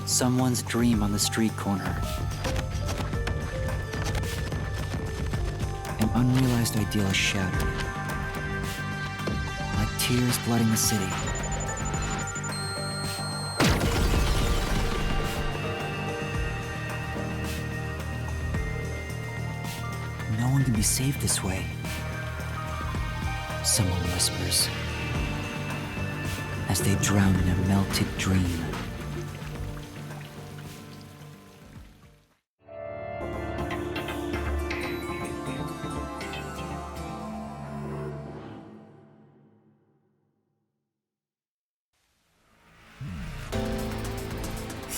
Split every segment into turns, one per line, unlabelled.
Someone's dream on the street corner. An unrealized ideal shattered. Like tears flooding the city. No one can be saved this way. Someone whispers. As they drown in a melted dream.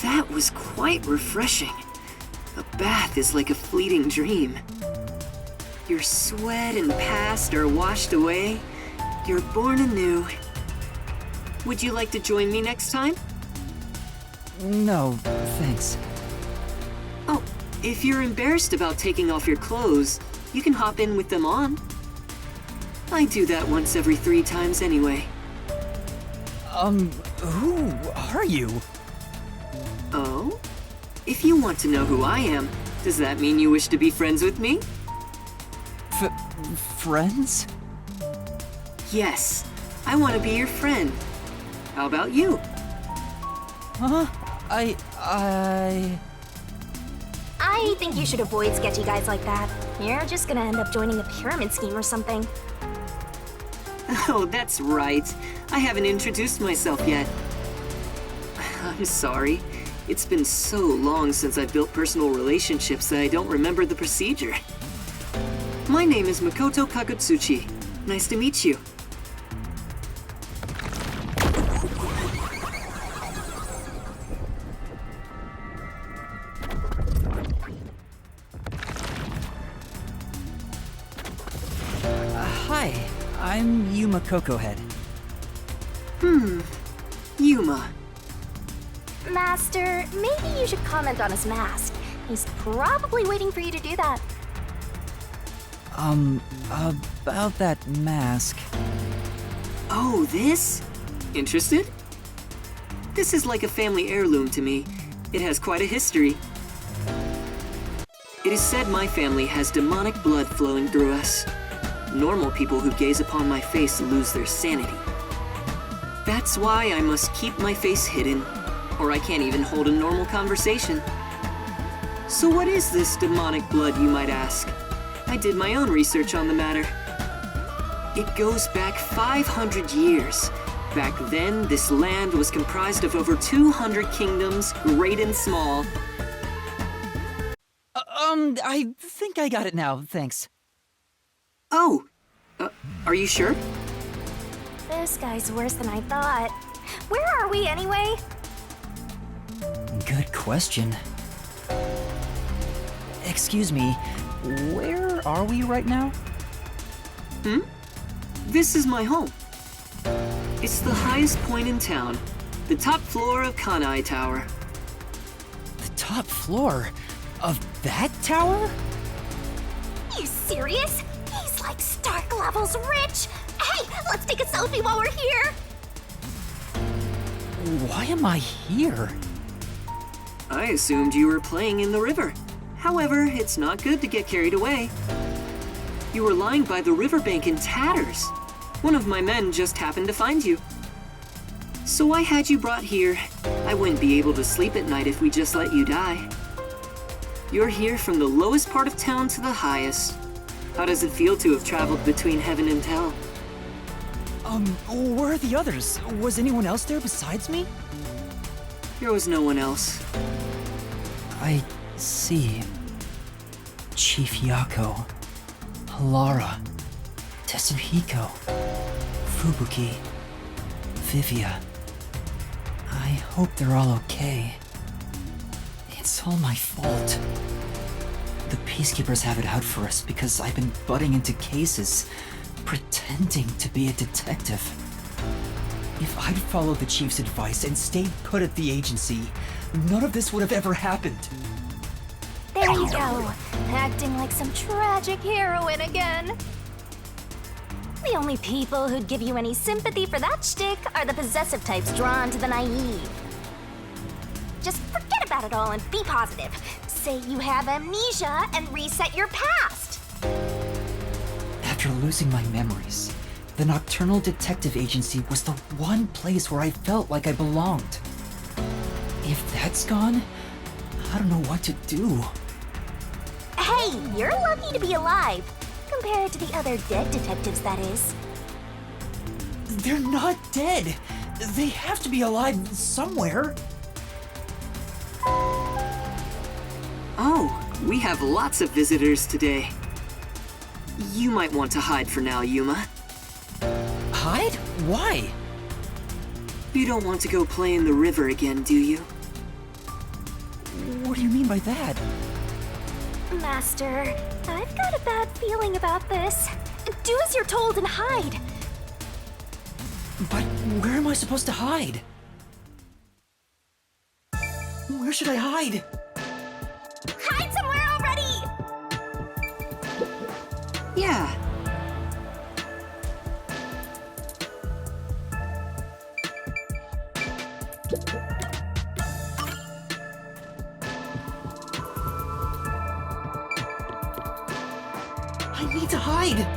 That was quite refreshing. A bath is like a fleeting dream. Your sweat and past are washed away. You're born anew. Would you like to join me next time?
No, thanks.
Oh, if you're embarrassed about taking off your clothes, you can hop in with them on. I do that once every 3 times anyway.
Who are you?
Oh? If you want to know who I am, does that mean you wish to be friends with me?
Friends?
Yes, I want to be your friend. How about you?
Huh? I
think you should avoid sketchy guys like that. You're just gonna end up joining a pyramid scheme or something.
Oh, that's right. I haven't introduced myself yet. I'm sorry. It's been so long since I've built personal relationships that I don't remember the procedure. My name is Makoto Kagutsuchi. Nice to meet you.
Hi, I'm Yuma Cocohead.
Yuma.
Master, maybe you should comment on his mask. He's probably waiting for you to do that.
About that mask.
Oh, this? Interested? This is like a family heirloom to me. It has quite a history. It is said my family has demonic blood flowing through us. Normal people who gaze upon my face lose their sanity. That's why I must keep my face hidden, or I can't even hold a normal conversation. So what is this demonic blood, you might ask? I did my own research on the matter. It goes back 500 years. Back then, this land was comprised of over 200 kingdoms, great and small.
I think I got it now, thanks.
Oh, are you sure?
This guy's worse than I thought. Where are we anyway?
Good question. Excuse me, where are we right now?
This is my home. It's the highest point in town, the top floor of Kanai Tower.
The top floor of that tower?
You serious? He's like Stark levels rich! Hey, let's take a selfie while we're here!
Why am I here?
I assumed you were playing in the river. However, it's not good to get carried away. You were lying by the riverbank in tatters. One of my men just happened to find you. So I had you brought here. I wouldn't be able to sleep at night if we just let you die. You're here from the lowest part of town to the highest. How does it feel to have traveled between heaven and hell?
Where are the others? Was anyone else there besides me?
There was no one else.
I see. Chief Yako, Lara, Tetsuhiko, Fubuki, Vivia. I hope they're all okay. It's all my fault. The Peacekeepers have it out for us because I've been butting into cases, pretending to be a detective. If I'd followed the Chief's advice and stayed put at the agency, none of this would have ever happened.
There you go, acting like some tragic heroine again. The only people who'd give you any sympathy for that shtick are the possessive types drawn to the naive. just forget about it all and be positive. Say you have amnesia and reset your past.
After losing my memories, the Nocturnal Detective Agency was the one place where I felt like I belonged. If that's gone, I don't know what to do.
Hey, you're lucky to be alive. Compared to the other dead detectives, that is.
They're not dead. They have to be alive somewhere.
Oh, we have lots of visitors today. You might want to hide for now, Yuma.
Hide? Why?
You don't want to go play in the river again, do you?
What do you mean by that?
Master, I've got a bad feeling about this. Do as you're told and hide.
But where am I supposed to hide? Where should I hide?
Hide somewhere already!
Yeah.
I need to hide!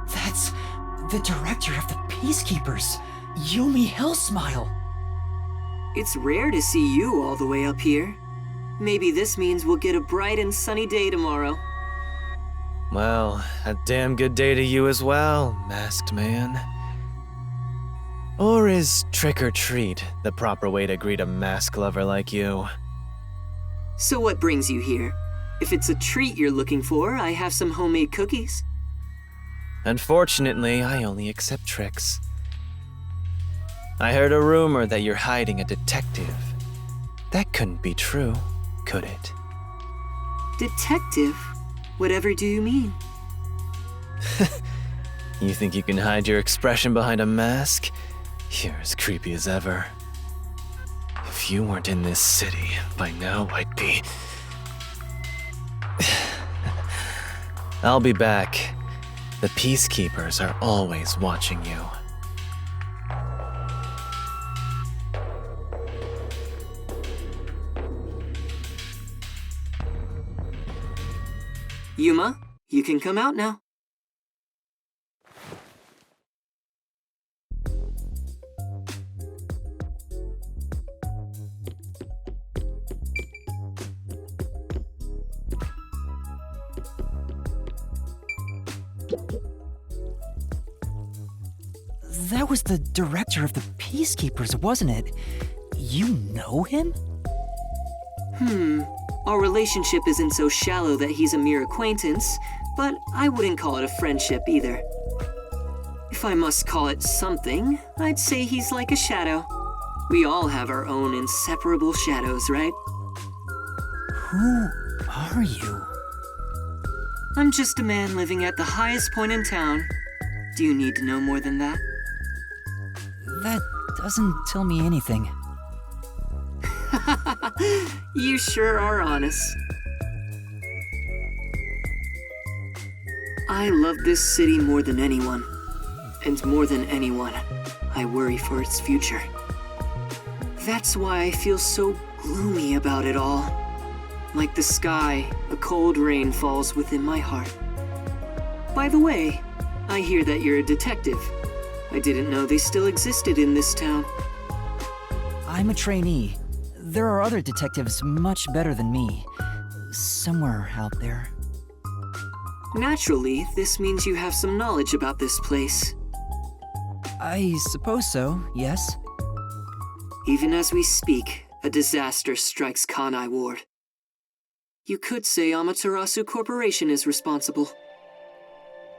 That's the director of the Peacekeepers, Yumi Hellsmile.
It's rare to see you all the way up here. Maybe this means we'll get a bright and sunny day tomorrow.
Well, a damn good day to you as well, masked man. Or is trick or treat the proper way to greet a mask lover like you?
So what brings you here? If it's a treat you're looking for, I have some homemade cookies.
Unfortunately, I only accept tricks. I heard a rumor that you're hiding a detective. That couldn't be true, could it?
Detective? Whatever do you mean?
You think you can hide your expression behind a mask? You're as creepy as ever. If you weren't in this city, by now I'd be... I'll be back. The Peacekeepers are always watching you.
Yuma, you can come out now.
That was the director of the Peacekeepers, wasn't it? You know him?
Our relationship isn't so shallow that he's a mere acquaintance, but I wouldn't call it a friendship either. If I must call it something, I'd say he's like a shadow. We all have our own inseparable shadows, right?
Who are you?
I'm just a man living at the highest point in town. Do you need to know more than that?
That doesn't tell me anything.
You sure are honest. I love this city more than anyone. And more than anyone, I worry for its future. That's why I feel so gloomy about it all. Like the sky, a cold rain falls within my heart. By the way, I hear that you're a detective. I didn't know they still existed in this town.
I'm a trainee. There are other detectives much better than me. Somewhere out there.
Naturally, this means you have some knowledge about this place.
I suppose so, yes.
Even as we speak, a disaster strikes Kanai Ward. You could say Amaterasu Corporation is responsible.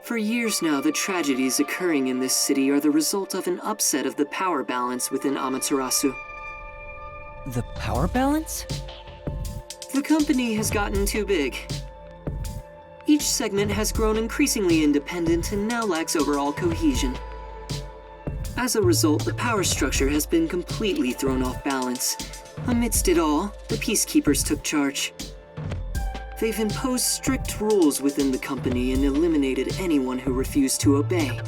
For years now, the tragedies occurring in this city are the result of an upset of the power balance within Amaterasu.
The power balance?
The company has gotten too big. Each segment has grown increasingly independent and now lacks overall cohesion. As a result, the power structure has been completely thrown off balance. Amidst it all, the Peacekeepers took charge. They've imposed strict rules within the company and eliminated anyone who refused to obey.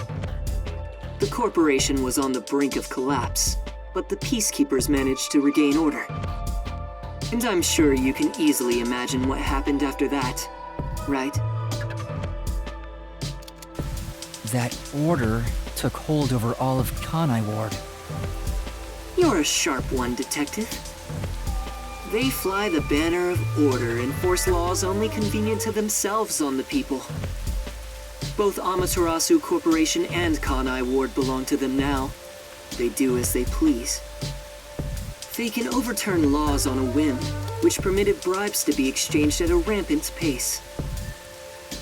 The corporation was on the brink of collapse, but the Peacekeepers managed to regain order. And I'm sure you can easily imagine what happened after that, right?
That order took hold over all of Kanai Ward.
You're a sharp one, Detective. They fly the banner of order and force laws only convenient to themselves on the people. Both Amaterasu Corporation and Kanai Ward belong to them now. They do as they please. They can overturn laws on a whim, which permitted bribes to be exchanged at a rampant pace.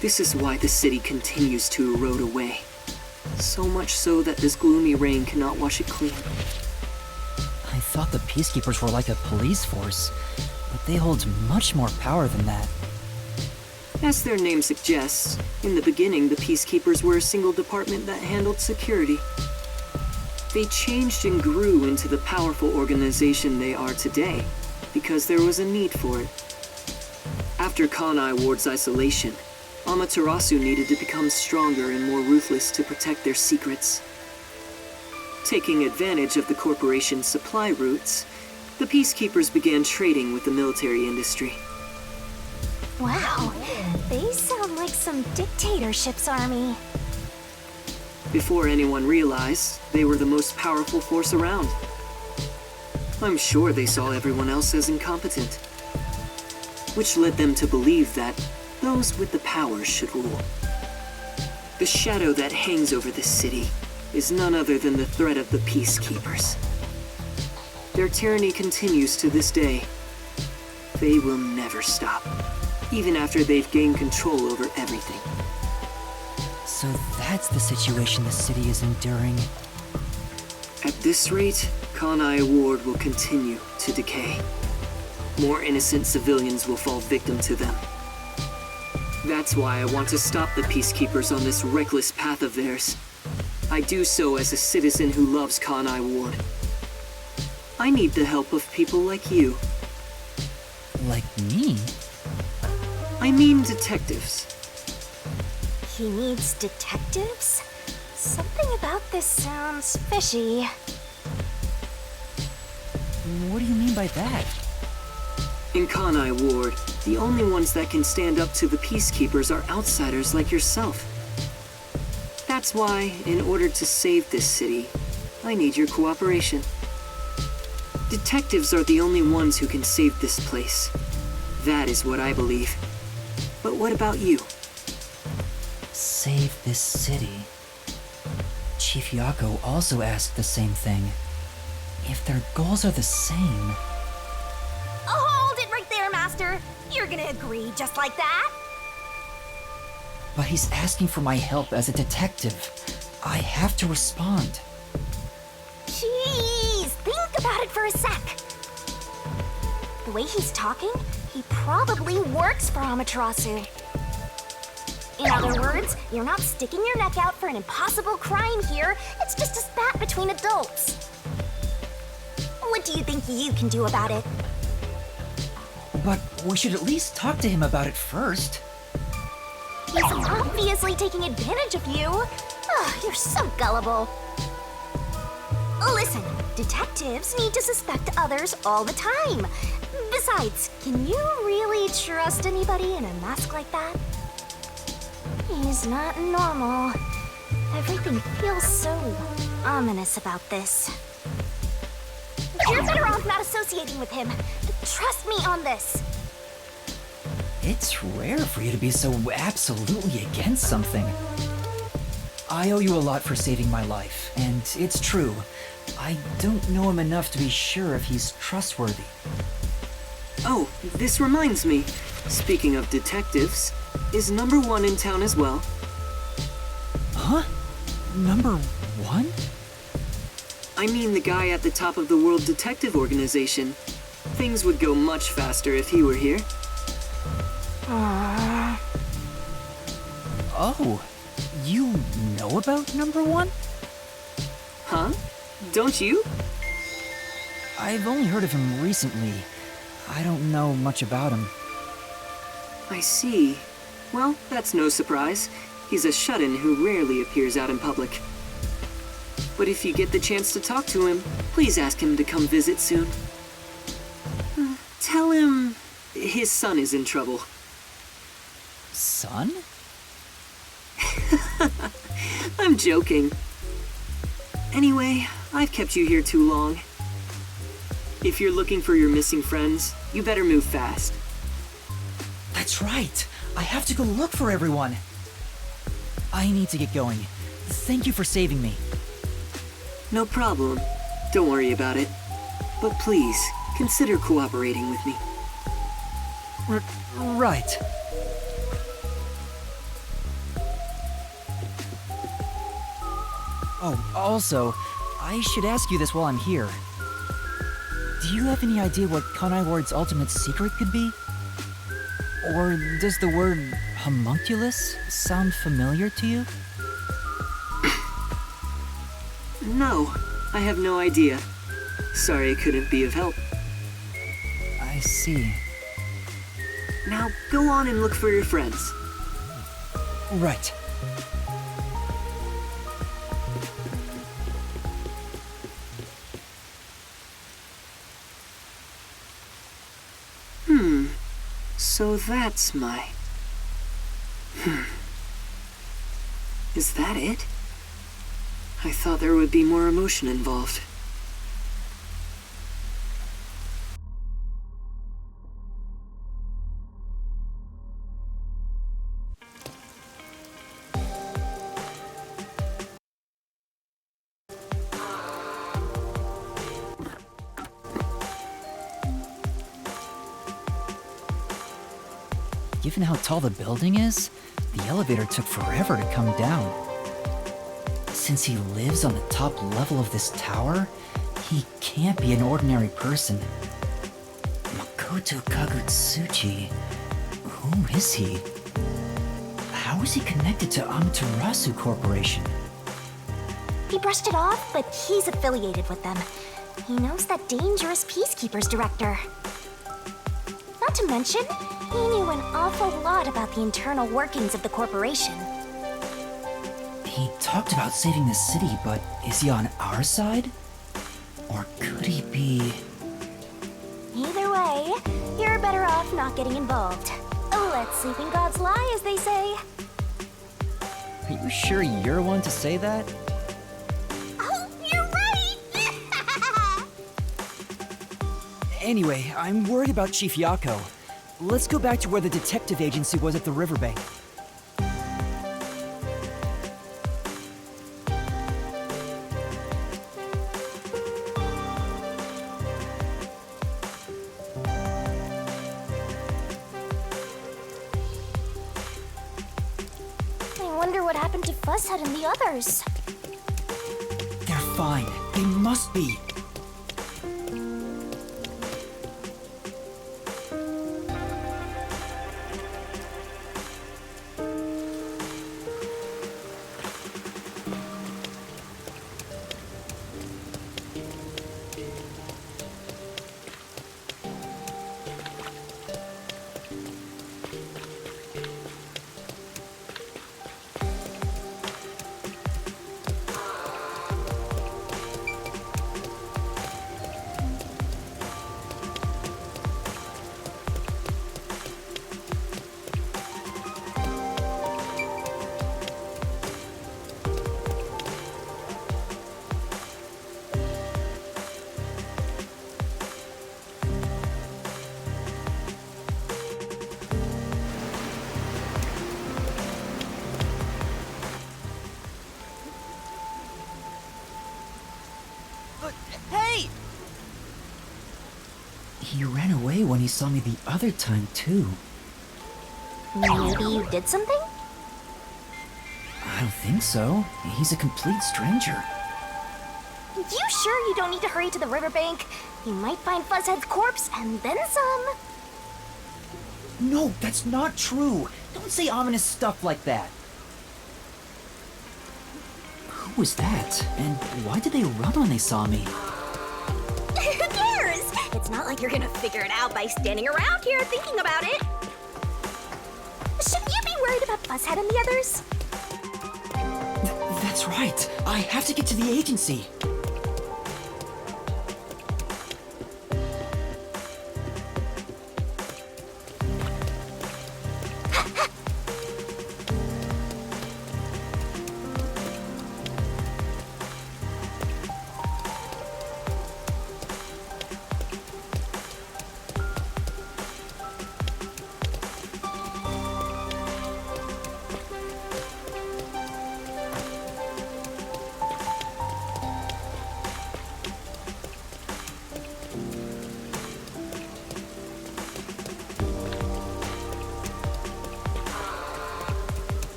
This is why the city continues to erode away. So much so that this gloomy rain cannot wash it clean.
I thought the Peacekeepers were like a police force, but they hold much more power than that.
As their name suggests, in the beginning the Peacekeepers were a single department that handled security. They changed and grew into the powerful organization they are today, because there was a need for it. After Kanai Ward's isolation, Amaterasu needed to become stronger and more ruthless to protect their secrets. Taking advantage of the corporation's supply routes, the Peacekeepers began trading with the military industry.
Wow, they sound like some dictatorship's army.
Before anyone realized, they were the most powerful force around. I'm sure they saw everyone else as incompetent, which led them to believe that those with the power should rule. The shadow that hangs over this city is none other than the threat of the Peacekeepers. Their tyranny continues to this day. They will never stop, even after they've gained control over everything.
So that's the situation the city is enduring.
At this rate, Kanai Ward will continue to decay. More innocent civilians will fall victim to them. That's why I want to stop the Peacekeepers on this reckless path of theirs. I do so as a citizen who loves Kanai Ward. I need the help of people like you.
Like me?
I mean detectives.
He needs detectives? Something about this sounds fishy.
What do you mean by that?
In Kanai Ward, the only ones that can stand up to the Peacekeepers are outsiders like yourself. That's why, in order to save this city, I need your cooperation. Detectives are the only ones who can save this place. That is what I believe. But what about you?
Save this city. Chief Yako also asked the same thing. If their goals are the same...
Oh, hold it right there, Master! You're gonna agree just like that?
But he's asking for my help as a detective. I have to respond.
Jeez, think about it for a sec. The way he's talking, he probably works for Amaterasu. In other words, you're not sticking your neck out for an impossible crime here. It's just a spat between adults. What do you think you can do about it?
But we should at least talk to him about it first.
He's obviously taking advantage of you. Ugh, you're so gullible. Listen, detectives need to suspect others all the time. Besides, can you really trust anybody in a mask like that? He's not normal. Everything feels so ominous about this. You're better off not associating with him. Trust me on this.
It's rare for you to be so absolutely against something. I owe you a lot for saving my life, and it's true. I don't know him enough to be sure if he's trustworthy.
Oh, this reminds me. Speaking of detectives, is number 1 in town as well?
Huh? Number 1?
I mean the guy at the top of the World Detective Organization. Things would go much faster if he were here.
Oh, you know about number 1?
Huh? Don't you?
I've only heard of him recently. I don't know much about him.
I see. Well, that's no surprise. He's a shut-in who rarely appears out in public. But if you get the chance to talk to him, please ask him to come visit soon. Tell him his son is in trouble.
Son?
I'm joking. Anyway, I've kept you here too long. If you're looking for your missing friends, you better move fast.
That's right. I have to go look for everyone. I need to get going. Thank you for saving me.
No problem. Don't worry about it. But please, consider cooperating with me.
Right. Oh, also, I should ask you this while I'm here. Do you have any idea what Kanai Ward's ultimate secret could be? Or does the word homunculus sound familiar to you?
No, I have no idea. Sorry I couldn't be of help.
I see.
Now go on and look for your friends.
Right.
So that's my... Is that it? I thought there would be more emotion involved.
Given how tall the building is, the elevator took forever to come down. Since he lives on the top level of this tower, he can't be an ordinary person. Makoto Kagutsuchi. Who is he? How is he connected to Amaterasu Corporation?
He brushed it off, but he's affiliated with them. He knows that dangerous Peacekeepers director. Not to mention, he knew an awful lot about the internal workings of the corporation.
He talked about saving the city, but is he on our side? Or could he be...
Either way, you're better off not getting involved. Let sleeping gods lie, as they say.
Are you sure you're one to say that?
Oh, you're right!
Anyway, I'm worried about Chief Yako. Let's go back to where the detective agency was at the riverbank.
I wonder what happened to Fuzzhead and the others.
They're fine. They must be. Hey! He ran away when he saw me the other time, too.
Maybe you did something?
I don't think so. He's a complete stranger.
You sure you don't need to hurry to the riverbank? You might find Fuzzhead's corpse and then some.
No, that's not true. Don't say ominous stuff like that. Who was that? And why did they run when they saw me?
Who cares? It's not like you're gonna figure it out by standing around here thinking about it. worried about Buzzhead and the others?
That's right. I have to get to the agency.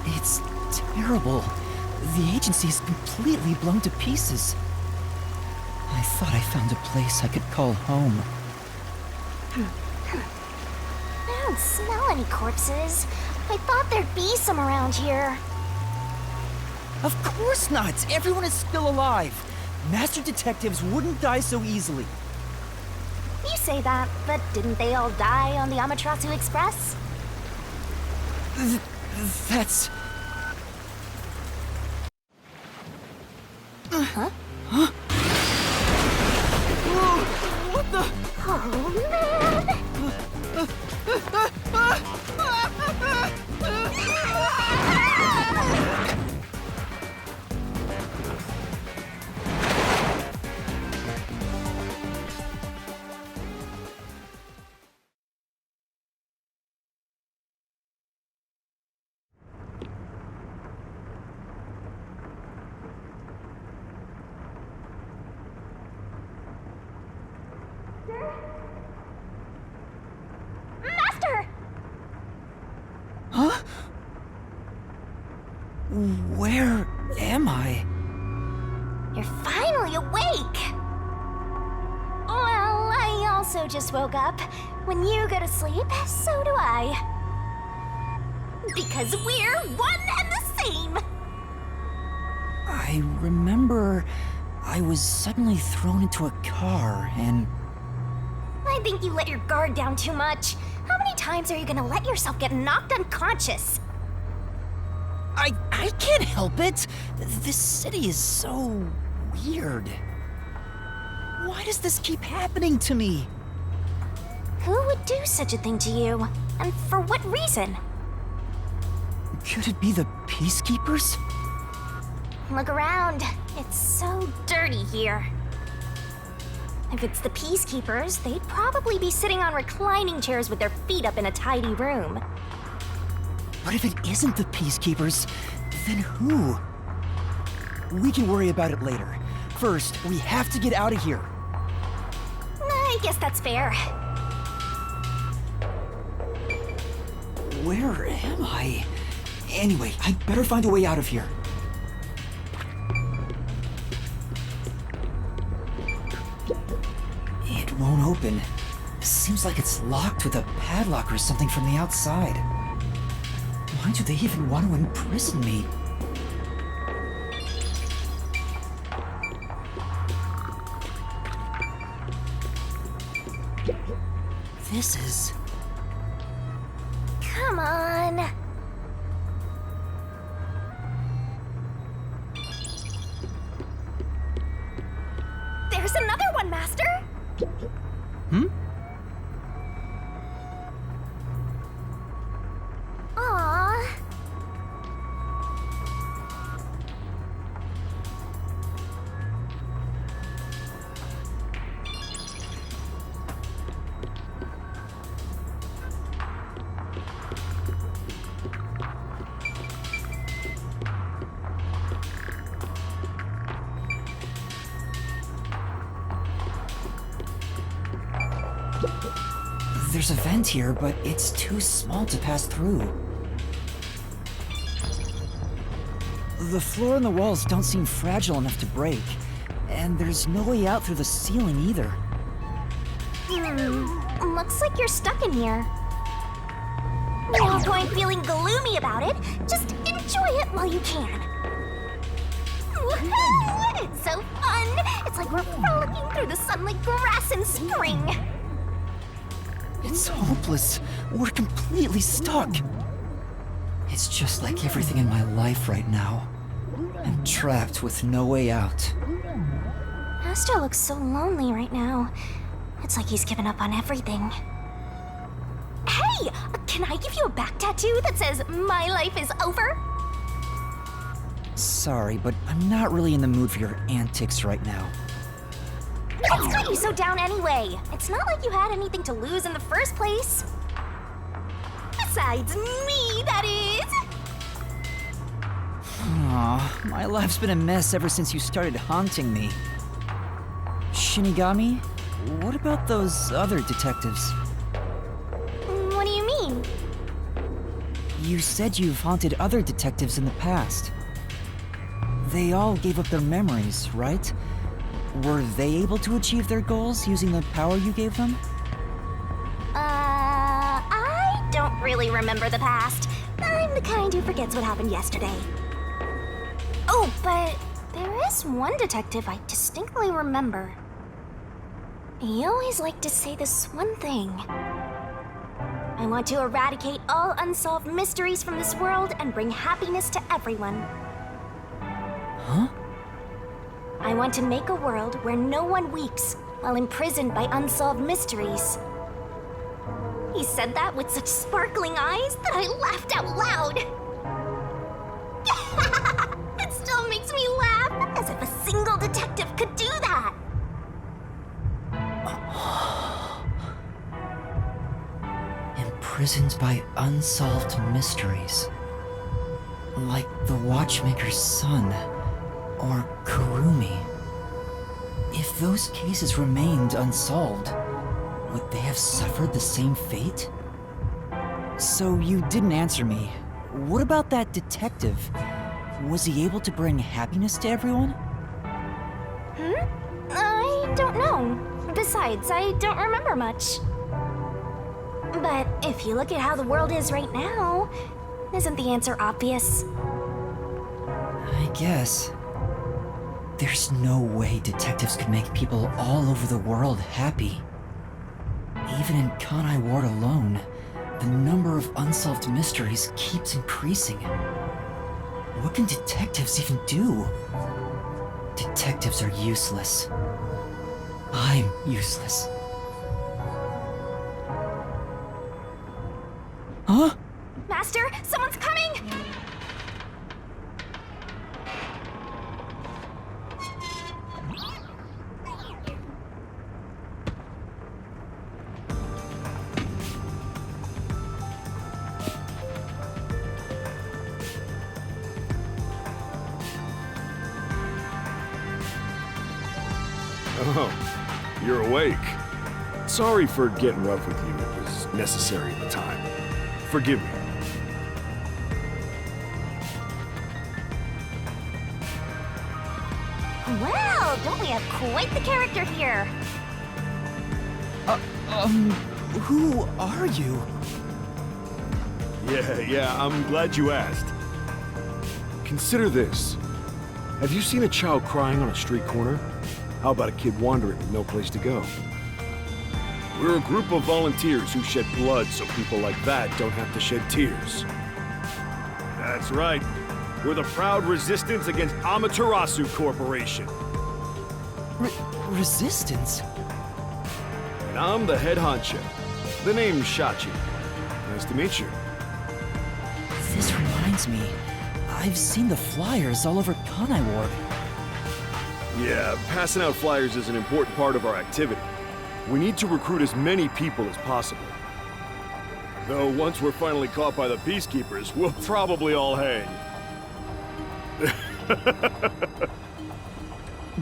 It's terrible. The agency is completely blown to pieces. I thought I found a place I could call home.
I don't smell any corpses. I thought there'd be some around here.
Of course not! Everyone is still alive! Master detectives wouldn't die so easily.
You say that, but didn't they all die on the Amaterasu Express?
That's...
Huh?
Huh? Whoa! What the...
Oh, man! Master!
Huh? Where am I?
You're finally awake! Well, I also just woke up. When you go to sleep, so do I. Because we're one and the same!
I remember I was suddenly thrown into a car and...
I think you let your guard down too much. How many times are you gonna let yourself get knocked unconscious?
I can't help it! This city is so... weird. Why does this keep happening to me?
Who would do such a thing to you? And for what reason?
Could it be the Peacekeepers?
Look around. It's so dirty here. If it's the Peacekeepers, they'd probably be sitting on reclining chairs with their feet up in a tidy room.
But if it isn't the Peacekeepers, then who? We can worry about it later. First, we have to get out of here.
I guess that's fair.
Where am I? Anyway, I'd better find a way out of here. It won't open. Seems like it's locked with a padlock or something from the outside. Why do they even want to imprison me? This is...
Come on. There's another one, Master!
Hmm? There's a vent here, but it's too small to pass through. The floor and the walls don't seem fragile enough to break, and there's no way out through the ceiling either.
Looks like you're stuck in here. No point feeling gloomy about it. Just enjoy it while you can. Woohoo! It's so fun! It's like we're frolicking through the sun like grass in spring.
It's hopeless. We're completely stuck. It's just like everything in my life right now. I'm trapped with no way out.
Master looks so lonely right now. It's like he's given up on everything. Hey! Can I give you a back tattoo that says, "My life is over"?
Sorry, but I'm not really in the mood for your antics right now.
What's got you so down anyway? It's not like you had anything to lose in the first place. Besides me, that is.
Aw, my life's been a mess ever since you started haunting me. Shinigami, what about those other detectives?
What do you mean?
You said you've haunted other detectives in the past. They all gave up their memories, right? Were they able to achieve their goals using the power you gave them?
I don't really remember the past. I'm the kind who forgets what happened yesterday. Oh, but there is one detective I distinctly remember. He always liked to say this one thing. I want to eradicate all unsolved mysteries from this world and bring happiness to everyone.
Huh?
I want to make a world where no one weeps while imprisoned by unsolved mysteries. He said that with such sparkling eyes that I laughed out loud. It still makes me laugh, as if a single detective could do that.
Imprisoned by unsolved mysteries. Like the Watchmaker's son, or Kurumi. If those cases remained unsolved, would they have suffered the same fate? So you didn't answer me. What about that detective? Was he able to bring happiness to everyone?
I don't know. Besides, I don't remember much. But if you look at how the world is right now, isn't the answer obvious?
I guess. There's no way detectives could make people all over the world happy. Even in Kanai Ward alone, the number of unsolved mysteries keeps increasing. What can detectives even do? Detectives are useless. I'm useless. Huh?
Master, someone's coming!
Oh, you're awake. Sorry for getting rough with you. It was necessary at the time. Forgive me.
Well, don't we have quite the character here?
Who are you?
Yeah, I'm glad you asked. Consider this. Have you seen a child crying on a street corner? How about a kid wandering with no place to go? We're a group of volunteers who shed blood so people like that don't have to shed tears. That's right. We're the proud resistance against Amaterasu Corporation.
Resistance?
And I'm the head honcho. The name's Shachi. Nice to meet you.
This reminds me. I've seen the flyers all over Kanai Ward.
Yeah, passing out flyers is an important part of our activity. We need to recruit as many people as possible. Though once we're finally caught by the Peacekeepers, we'll probably all hang.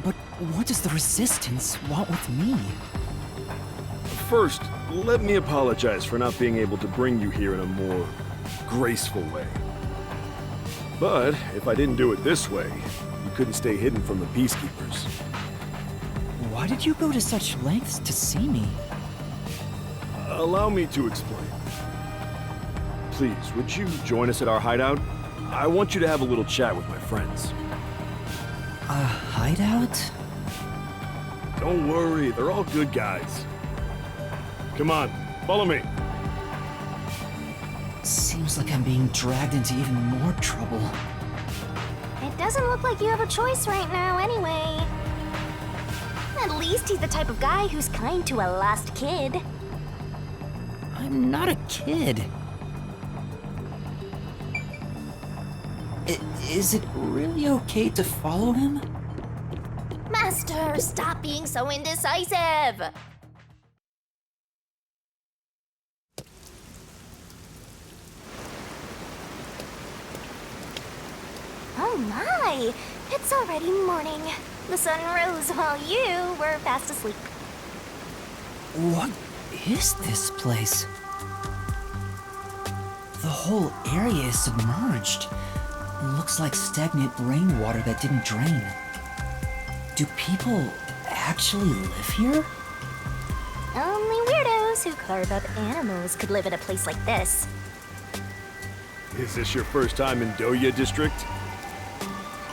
But what does the Resistance want with me?
First, let me apologize for not being able to bring you here in a more graceful way. But if I didn't do it this way, you couldn't stay hidden from the Peacekeepers.
Why did you go to such lengths to see me?
Allow me to explain. Please, would you join us at our hideout? I want you to have a little chat with my friends.
A hideout?
Don't worry, they're all good guys. Come on, follow me.
Seems like I'm being dragged into even more trouble.
It doesn't look like you have a choice right now, anyway. At least he's the type of guy who's kind to a lost kid.
I'm not a kid. Is it really okay to follow him?
Master, stop being so indecisive! Oh my! It's already morning. The sun rose while you were fast asleep.
What is this place? The whole area is submerged. Looks like stagnant rainwater that didn't drain. Do people actually live here?
Only weirdos who carve up animals could live in a place like this.
Is this your first time in Doya District?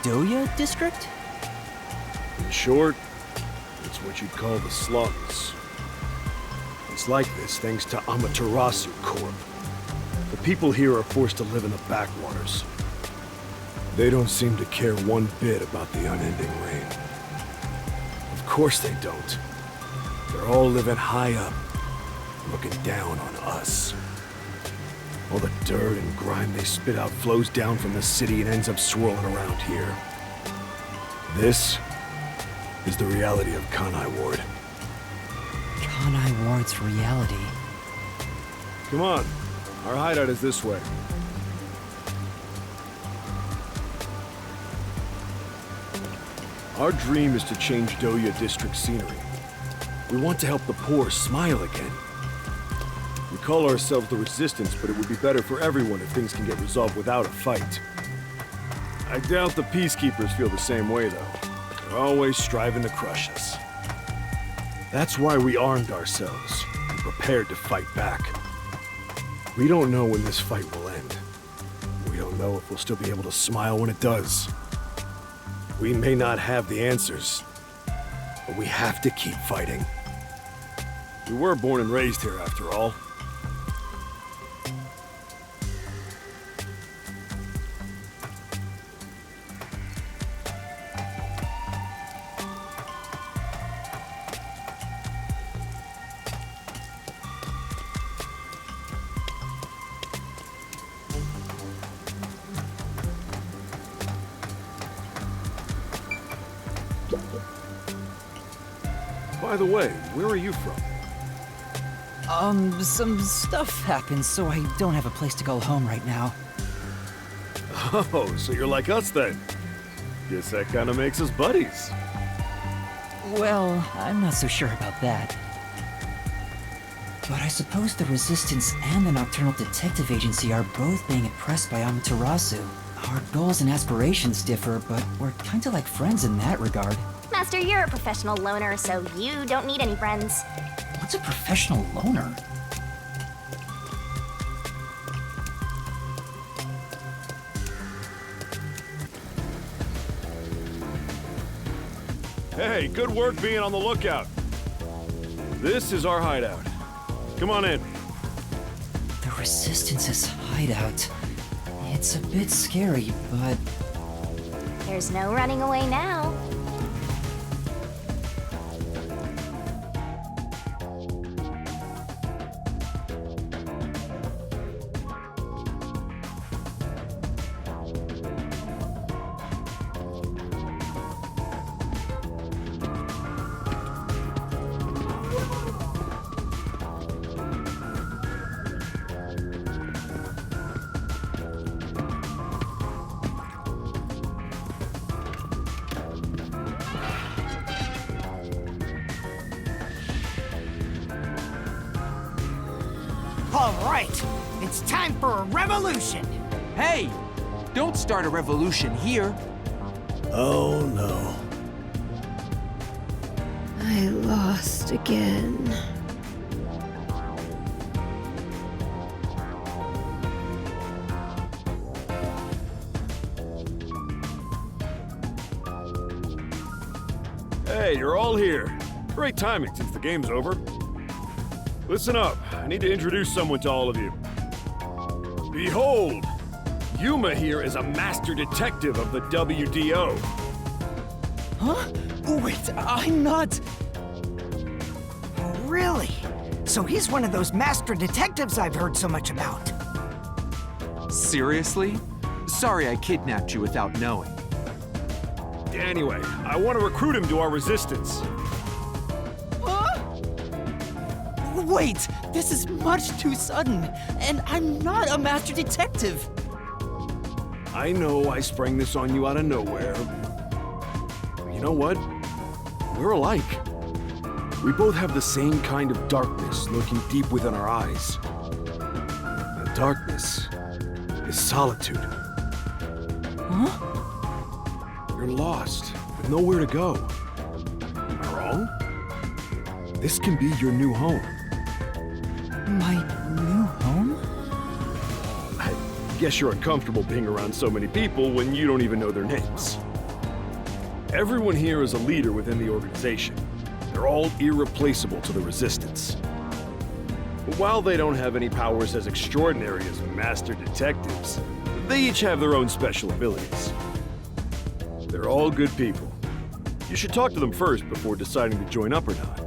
Doya District?
In short, it's what you'd call the slums. It's like this thanks to Amaterasu Corp. The people here are forced to live in the backwaters. They don't seem to care one bit about the unending rain. Of course they don't. They're all living high up, looking down on us. All the dirt and grime they spit out flows down from the city and ends up swirling around here. This is the reality of Kanai Ward.
Kanai Ward's reality.
Come on, our hideout is this way. Our dream is to change Doya District scenery. We want to help the poor smile again. We call ourselves the Resistance, but it would be better for everyone if things can get resolved without a fight. I doubt the Peacekeepers feel the same way, though. They're always striving to crush us. That's why we armed ourselves and prepared to fight back. We don't know when this fight will end. We don't know if we'll still be able to smile when it does. We may not have the answers, but we have to keep fighting. We were born and raised here, after all. By the way, where are you from?
Some stuff happened, so I don't have a place to go home right now.
Oh, so you're like us then? Guess that kind of makes us buddies.
Well, I'm not so sure about that. But I suppose the Resistance and the Nocturnal Detective Agency are both being oppressed by Amaterasu. Our goals and aspirations differ, but we're kinda like friends in that regard.
Master, you're a professional loner, so you don't need any friends.
What's a professional loner?
Hey, good work being on the lookout. This is our hideout. Come on in.
The Resistance's hideout. It's a bit scary, but
There's no running away now.
All right, it's time for a revolution.
Hey! Don't start a revolution here.
Oh no.
I lost again.
Hey, you're all here. Great timing since the game's over. Listen up. I need to introduce someone to all of you. Behold! Yuma here is a master detective of the WDO.
Huh? Wait, I'm not... Oh, really? So he's one of those master detectives I've heard so much about.
Seriously? Sorry I kidnapped you without knowing.
Anyway, I want to recruit him to our resistance.
Wait, this is much too sudden, and I'm not a master detective.
I know I sprang this on you out of nowhere. But you know what? We're alike. We both have the same kind of darkness lurking deep within our eyes. The darkness is solitude.
Huh?
You're lost, with nowhere to go. Am I wrong? This can be your new home.
My new home?
I guess you're uncomfortable being around so many people when you don't even know their names. Everyone here is a leader within the organization. They're all irreplaceable to the Resistance. But while they don't have any powers as extraordinary as master detectives, they each have their own special abilities. They're all good people. You should talk to them first before deciding to join up or not.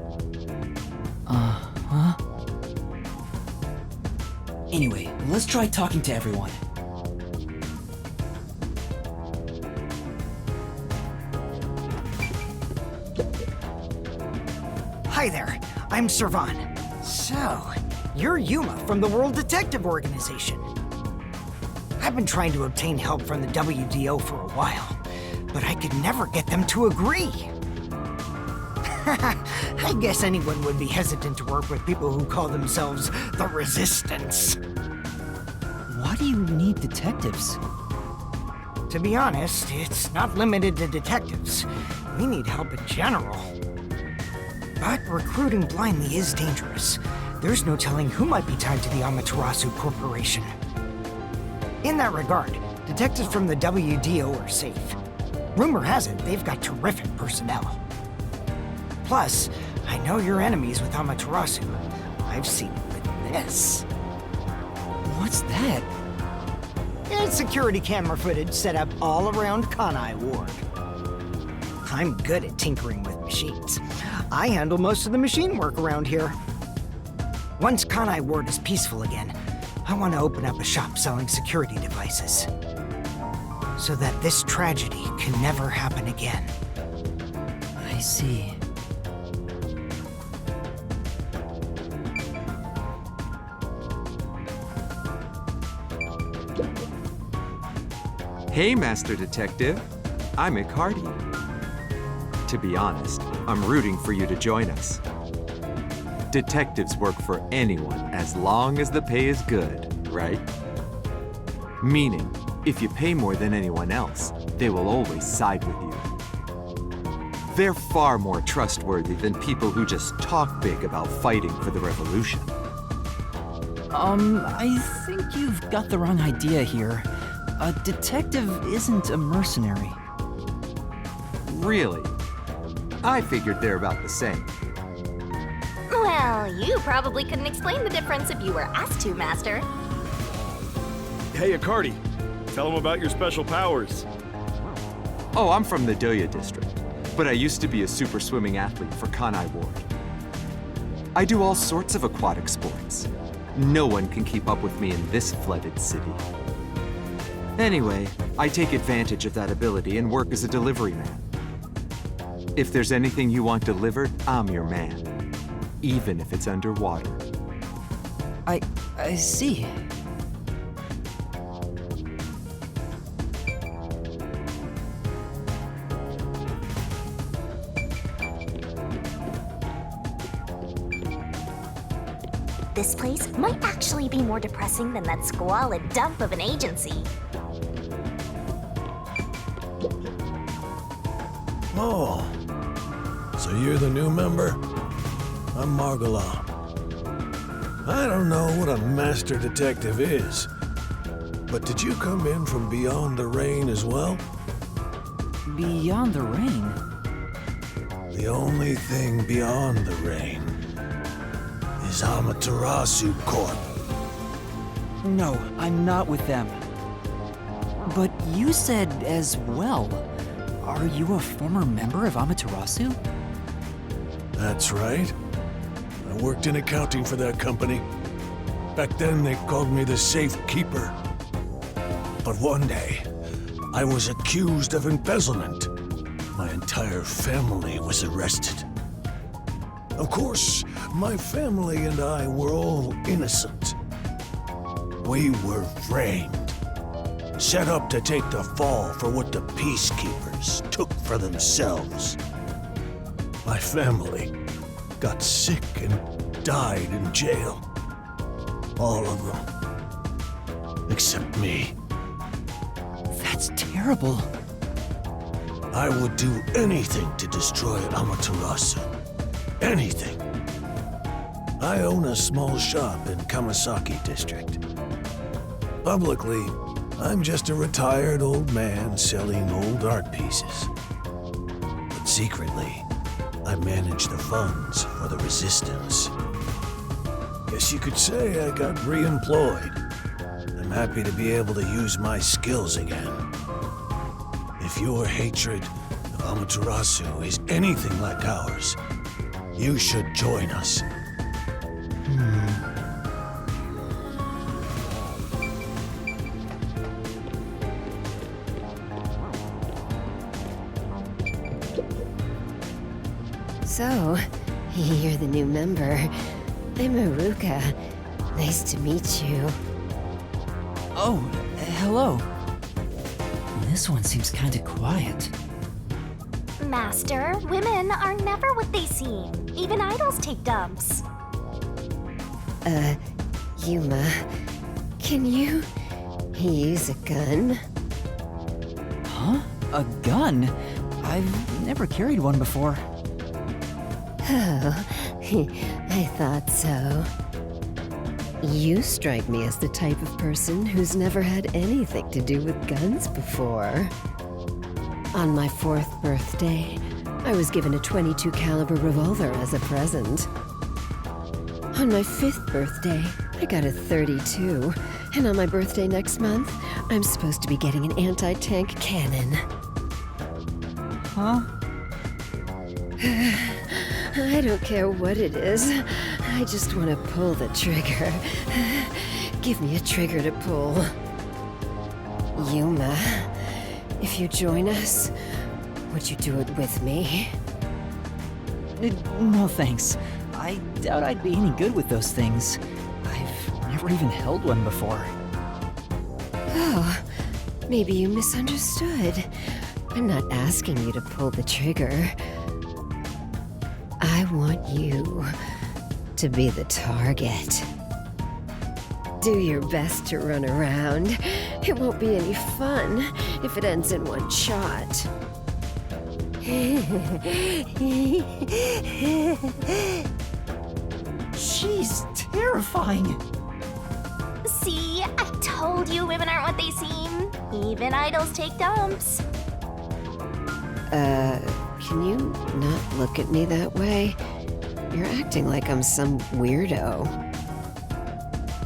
Huh? Anyway, let's try talking to everyone.
Hi there, I'm Servan. So, you're Yuma from the World Detective Organization. I've been trying to obtain help from the WDO for a while, but I could never get them to agree. I guess anyone would be hesitant to work with people who call themselves the Resistance.
Why do you need detectives?
To be honest, it's not limited to detectives. We need help in general. But recruiting blindly is dangerous. There's no telling who might be tied to the Amaterasu Corporation. In that regard, detectives from the WDO are safe. Rumor has it they've got terrific personnel. Plus, I know your enemies with Amaterasu. I've seen it with this.
What's that?
It's security camera footage set up all around Kanai Ward. I'm good at tinkering with machines. I handle most of the machine work around here. Once Kanai Ward is peaceful again, I want to open up a shop selling security devices. So that this tragedy can never happen again.
I see.
Hey, Master Detective. I'm Icardi. To be honest, I'm rooting for you to join us. Detectives work for anyone as long as the pay is good, right? Meaning, if you pay more than anyone else, they will always side with you. They're far more trustworthy than people who just talk big about fighting for the revolution.
I think you've got the wrong idea here. A detective isn't a mercenary.
Really? I figured they're about the same.
Well, you probably couldn't explain the difference if you were asked to, Master.
Hey, Icardi, tell them about your special powers.
Oh, I'm from the Doya district, but I used to be a super swimming athlete for Kanai Ward. I do all sorts of aquatic sports. No one can keep up with me in this flooded city. Anyway, I take advantage of that ability and work as a delivery man. If there's anything you want delivered, I'm your man. Even if it's underwater.
I see.
this place might actually be more depressing than that squalid dump of an agency.
Oh, so you're the new member? I'm Margala. I don't know what a master detective is, but did you come in from beyond the rain as well?
Beyond the rain?
The only thing beyond the rain is Amaterasu Corp.
No, I'm not with them. But you said as well. Are you a former member of Amaterasu?
That's right. I worked in accounting for that company. Back then, they called me the Safekeeper. But one day, I was accused of embezzlement. My entire family was arrested. Of course, my family and I were all innocent. We were framed. Set up to take the fall for what the peacekeepers took for themselves. My family got sick and died in jail. All of them. Except me.
That's terrible.
I would do anything to destroy Amaterasu. Anything. I own a small shop in Kamasaki District. Publicly, I'm just a retired old man selling old art pieces. But secretly, I manage the funds for the Resistance. Guess you could say I got re-employed. I'm happy to be able to use my skills again. If your hatred of Amaterasu is anything like ours, you should join us.
So, you're the new member. I'm Haruka. Nice to meet you.
Oh, hello. This one seems kinda quiet.
Master, women are never what they seem. Even idols take dumps.
Yuma, can you use a gun?
Huh? A gun? I've never carried one before.
Oh, I thought so. You strike me as the type of person who's never had anything to do with guns before. On my 4th birthday, I was given a .22 caliber revolver as a present. On my 5th birthday, I got a .32, and on my birthday next month, I'm supposed to be getting an anti-tank cannon.
Huh?
I don't care what it is. I just want to pull the trigger. Give me a trigger to pull. Yuma, if you join us, would you do it with me?
No thanks. I doubt I'd be any good with those things. I've never even held one before.
Oh, maybe you misunderstood. I'm not asking you to pull the trigger. I want you to be the target. Do your best to run around. It won't be any fun if it ends in one shot.
She's terrifying.
See, I told you women aren't what they seem. Even idols take dumps.
Can you not look at me that way? You're acting like I'm some weirdo.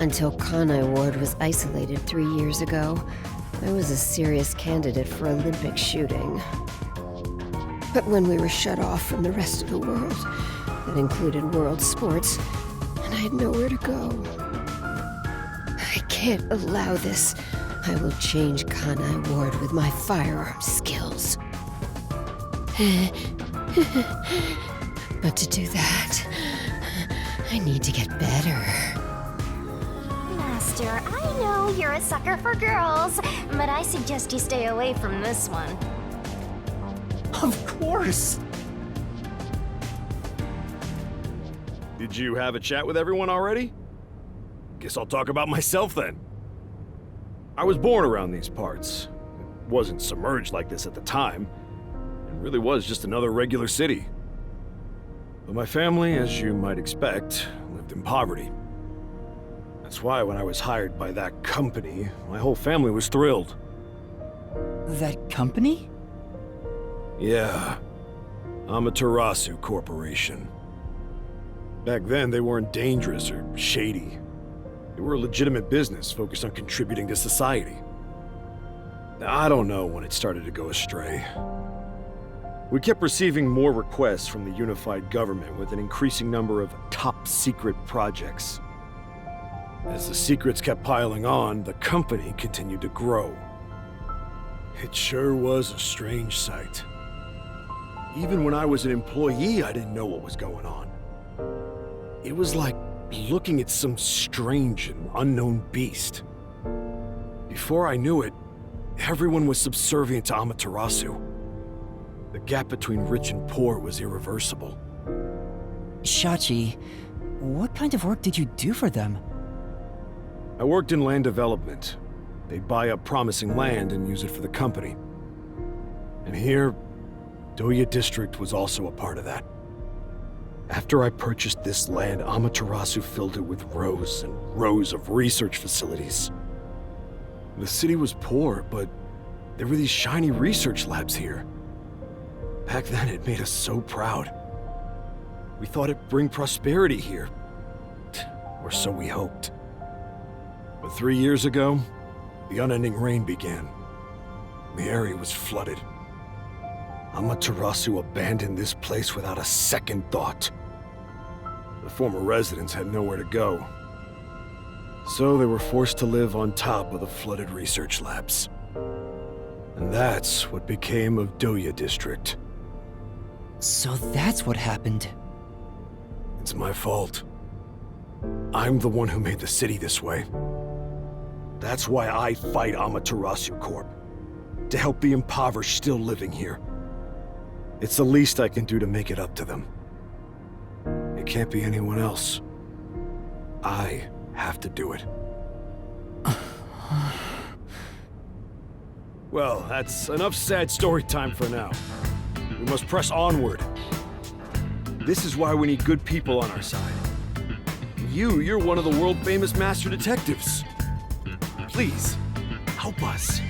Until Kanai Ward was isolated 3 years ago, I was a serious candidate for Olympic shooting. But when we were shut off from the rest of the world, that included world sports, and I had nowhere to go. I can't allow this. I will change Kanai Ward with my firearm skills. But to do that, I need to get better.
Master, I know you're a sucker for girls, but I suggest you stay away from this one.
Of course.
Did you have a chat with everyone already? Guess I'll talk about myself then. I was born around these parts. It wasn't submerged like this at the time. It really was just another regular city. But my family, as you might expect, lived in poverty. That's why when I was hired by that company, my whole family was thrilled.
That company?
Yeah. Amaterasu Corporation. Back then, they weren't dangerous or shady. They were a legitimate business focused on contributing to society. Now, I don't know when it started to go astray. We kept receiving more requests from the unified government with an increasing number of top-secret projects. As the secrets kept piling on, the company continued to grow. It sure was a strange sight. Even when I was an employee, I didn't know what was going on. It was like looking at some strange and unknown beast. Before I knew it, everyone was subservient to Amaterasu. The gap between rich and poor was irreversible.
Shachi, what kind of work did you do for them?
I worked in land development. They'd buy up promising land and use it for the company. And here, Doya District was also a part of that. After I purchased this land, Amaterasu filled it with rows and rows of research facilities. The city was poor, but there were these shiny research labs here. Back then, it made us so proud. We thought it'd bring prosperity here. Or so we hoped. But 3 years ago, the unending rain began. The area was flooded. Amaterasu abandoned this place without a second thought. The former residents had nowhere to go. So they were forced to live on top of the flooded research labs. And that's what became of Doya District.
So that's what happened.
It's my fault. I'm the one who made the city this way. That's why I fight Amaterasu Corp. To help the impoverished still living here. It's the least I can do to make it up to them. It can't be anyone else. I have to do it. Well, that's enough sad story time for now. We must press onward. This is why we need good people on our side. You're one of the world-famous master detectives. Please, help us.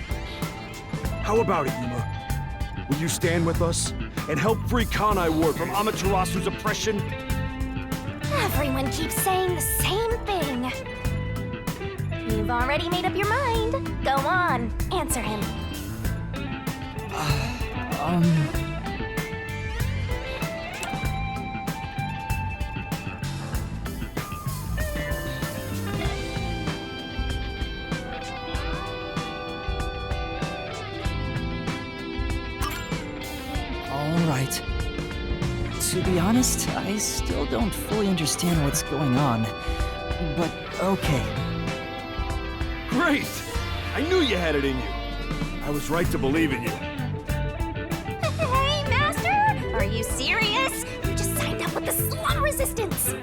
How about it, Yuma? Will you stand with us and help free Kanai Ward from Amaterasu's oppression?
Everyone keeps saying the same thing. You've already made up your mind. Go on, answer him.
All right. To be honest, I still don't fully understand what's going on. But okay.
Great! I knew you had it in you. I was right to believe in you.
Hey, Master! Are you serious? You just signed up with the Slum Resistance!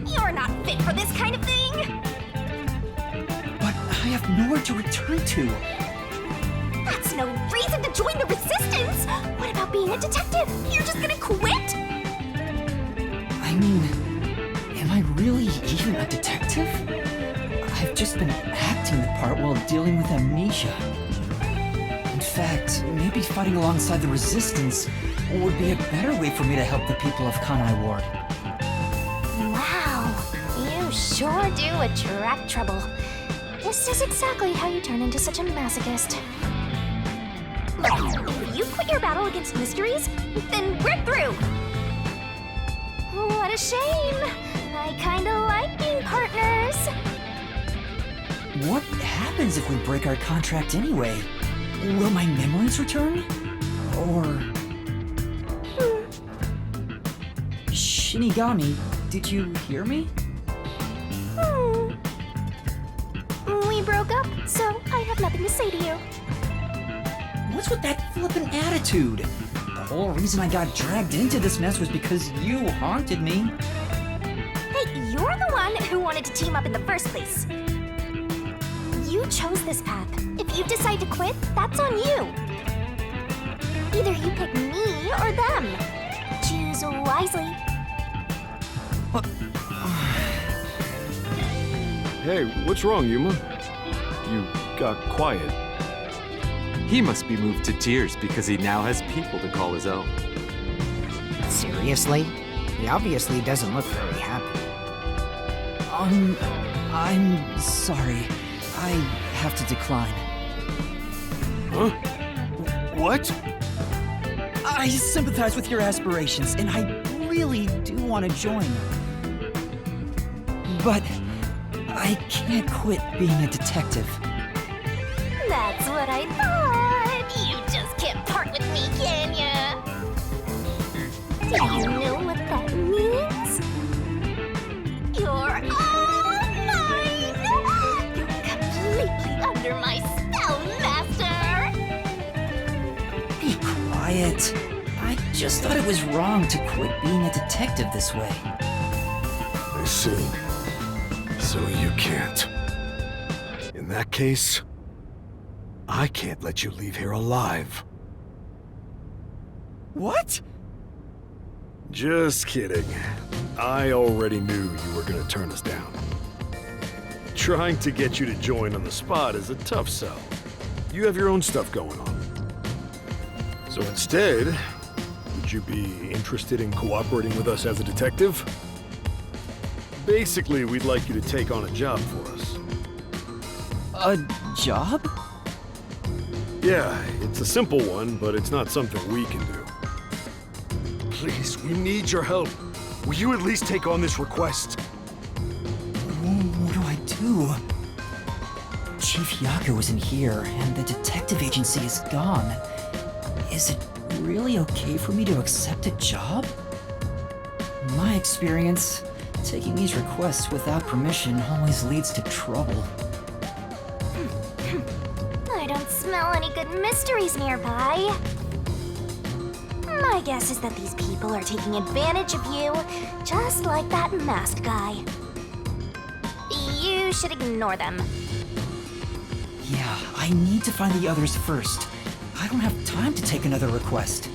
You're not fit for this kind of thing!
But I have nowhere to return to.
That's no reason to join the Resistance! What about being a detective? You're just gonna quit?
I mean, am I really even a detective? I've just been acting the part while dealing with amnesia. In fact, maybe fighting alongside the Resistance would be a better way for me to help the people of Kanai Ward.
Wow, you sure do attract trouble. This is exactly how you turn into such a masochist. Look, if you quit your battle against mysteries, then we're through! What a shame! I kinda like being partners!
What happens if we break our contract anyway? Will my memories return? Or... Shinigami, did you hear me?
We broke up, so I have nothing to say to you.
What's with that flippant attitude? The whole reason I got dragged into this mess was because you haunted me.
Hey, you're the one who wanted to team up in the first place. You chose this path. If you decide to quit, that's on you. Either you pick me or them. Choose wisely.
Hey, what's wrong, Yuma? You got quiet.
He must be moved to tears because he now has people to call his own.
Seriously? He obviously doesn't look very happy.
I'm sorry. I have to decline.
Huh? What?
I sympathize with your aspirations, and I really do want to join. But I can't quit being a detective.
That's what I thought. You just can't part with me, can ya? Do you know what that means? You're all mine! You're completely under my spell, Master!
Be quiet. I just thought it was wrong to quit being a detective this way.
I see. So you can't. In that case, I can't let you leave here alive.
What?
Just kidding. I already knew you were gonna turn us down. Trying to get you to join on the spot is a tough sell. You have your own stuff going on. So instead, would you be interested in cooperating with us as a detective? Basically, we'd like you to take on a job for us.
A job?
Yeah, it's a simple one, but it's not something we can do. Please, we need your help. Will you at least take on this request?
What do I do? Chief Yako isn't here, and the detective agency is gone. Is it really okay for me to accept a job? In my experience, taking these requests without permission always leads to trouble.
I don't smell any good mysteries nearby. My guess is that these people are taking advantage of you, just like that masked guy. You should ignore them.
Yeah, I need to find the others first. I don't have time to take another request.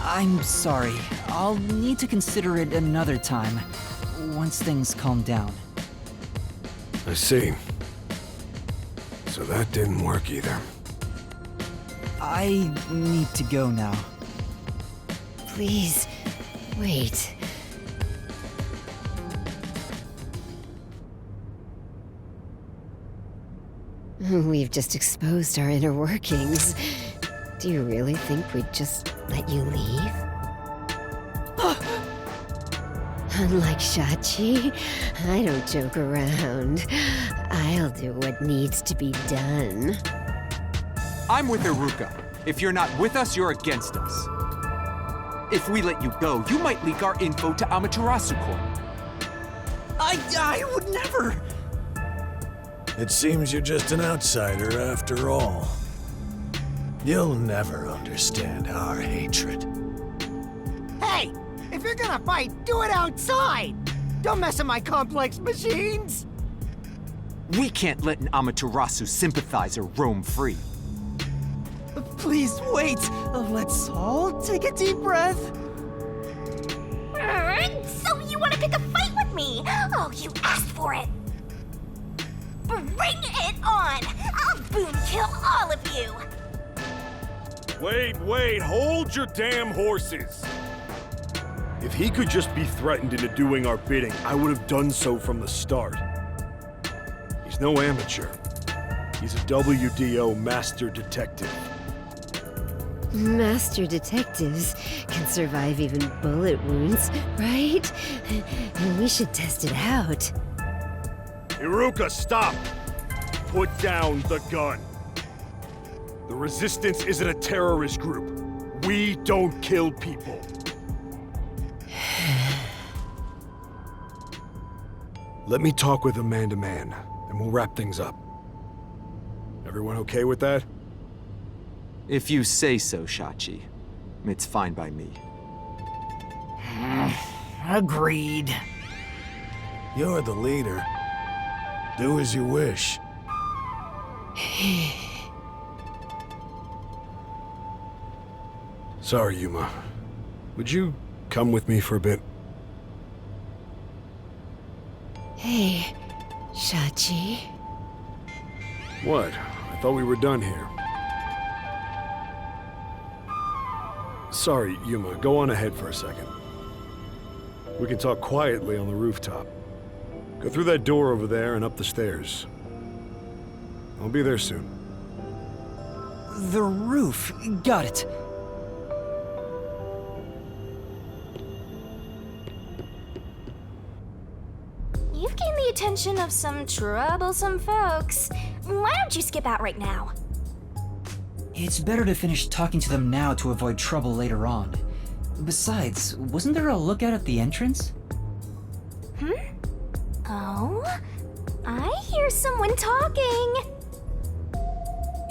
I'm sorry. I'll need to consider it another time, once things calm down.
I see. So that didn't work either.
I need to go now.
Please, wait. We've just exposed our inner workings. Do you really think we'd just let you leave? Unlike Shachi, I don't joke around. I'll do what needs to be done.
I'm with Iruka. If you're not with us, you're against us. If we let you go, you might leak our info to Amaterasu Corp.
I would never!
It seems you're just an outsider after all. You'll never understand our hatred.
Hey! If you're gonna fight, do it outside! Don't mess with my complex machines!
We can't let an Amaterasu sympathizer roam free.
Please wait! Let's all take a deep breath.
So you want to pick a fight with me? Oh, you asked for it. Bring it on! I'll boom kill all of you!
Wait, hold your damn horses! If he could just be threatened into doing our bidding, I would have done so from the start. He's no amateur. He's a WDO master detective.
Master detectives can survive even bullet wounds, right? And we should test it out.
Iruka, stop! Put down the gun. The Resistance isn't a terrorist group. We don't kill people. Let me talk with him man to man, and we'll wrap things up. Everyone okay with that?
If you say so, Shachi. It's fine by me.
Agreed.
You're the leader. Do as you wish.
Sorry, Yuma. Would you come with me for a bit?
Hey, Shachi.
What? I thought we were done here. Sorry, Yuma. Go on ahead for a second. We can talk quietly on the rooftop. Go through that door over there and up the stairs. I'll be there soon.
The roof. Got it.
You've gained the attention of some troublesome folks. Why don't you skip out right now?
It's better to finish talking to them now to avoid trouble later on. Besides, wasn't there a lookout at the entrance?
Oh? I hear someone talking.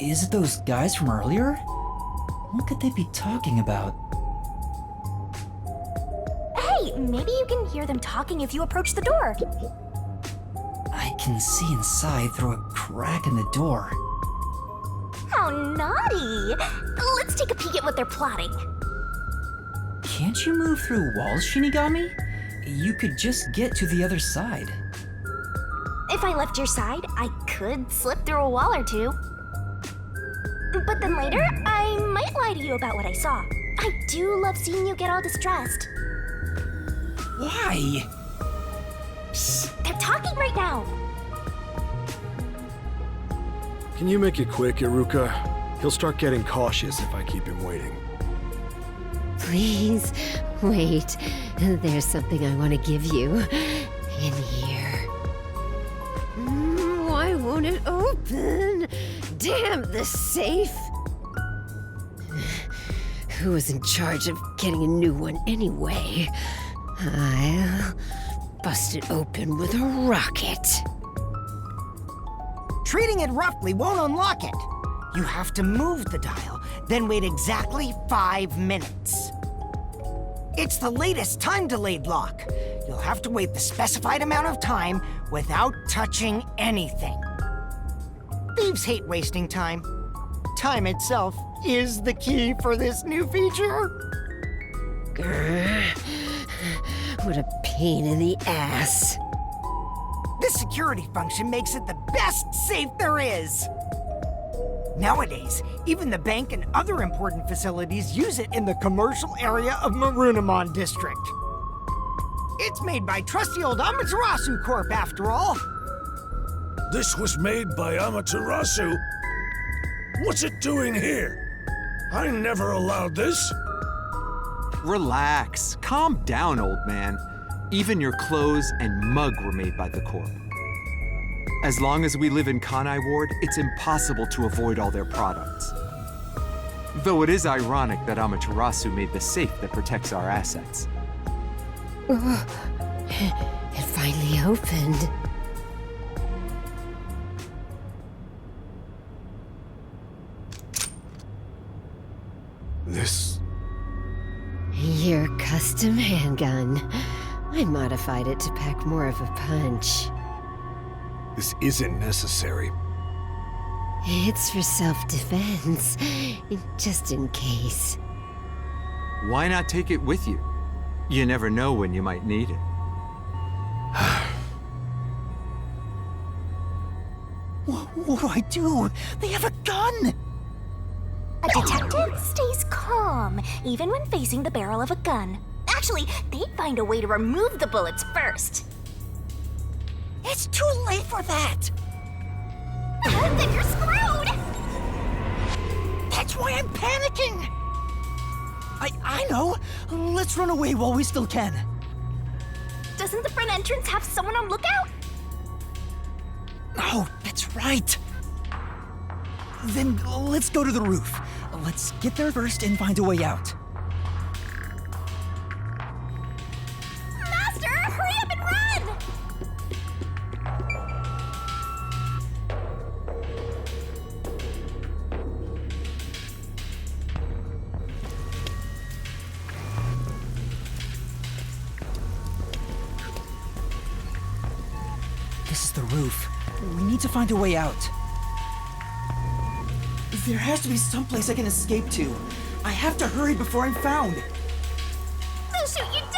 Is it those guys from earlier? What could they be talking about?
Hey, maybe you can hear them talking if you approach the door.
I can see inside through a crack in the door.
How naughty! Let's take a peek at what they're plotting.
Can't you move through walls, Shinigami? You could just get to the other side.
If I left your side, I could slip through a wall or two. But then later, I might lie to you about what I saw. I do love seeing you get all distressed.
Why?
Shh, they're talking right now.
Can you make it quick, Iruka? He'll start getting cautious if I keep him waiting.
Please, wait. There's something I want to give you. In here. Why won't it open? Damn the safe! Who was in charge of getting a new one anyway? I'll bust it open with a rocket.
Treating it roughly won't unlock it. You have to move the dial, then wait exactly 5 minutes. It's the latest time-delayed lock. You'll have to wait the specified amount of time without touching anything. Thieves hate wasting time. Time itself is the key for this new feature.
Grr. What a pain in the ass.
This security function makes it the best safe there is. Nowadays, even the bank and other important facilities use it in the commercial area of Marunimon District. It's made by trusty old Amaterasu Corp, after all.
This was made by Amaterasu? What's it doing here? I never allowed this.
Relax. Calm down, old man. Even your clothes and mug were made by the Corp. As long as we live in Kanai Ward, it's impossible to avoid all their products. Though it is ironic that Amaterasu made the safe that protects our assets.
It finally opened.
This...
Your custom handgun. I modified it to pack more of a punch.
this isn't necessary.
It's for self-defense, just in case.
Why not take it with you? You never know when you might need it.
What do I do? They have a gun!
A detective stays calm, even when facing the barrel of a gun. Actually, they'd find a way to remove the bullets first.
It's too late for that.
Then you're screwed!
That's why I'm panicking.
I know! Let's run away while we still can.
Doesn't the front entrance have someone on lookout?
Oh, that's right! Then let's go to the roof. Let's get there first and find a way out.
Master, hurry up and run!
the roof. We need to find a way out.
There has to be someplace I can escape to. I have to hurry before I'm found.
They'll shoot you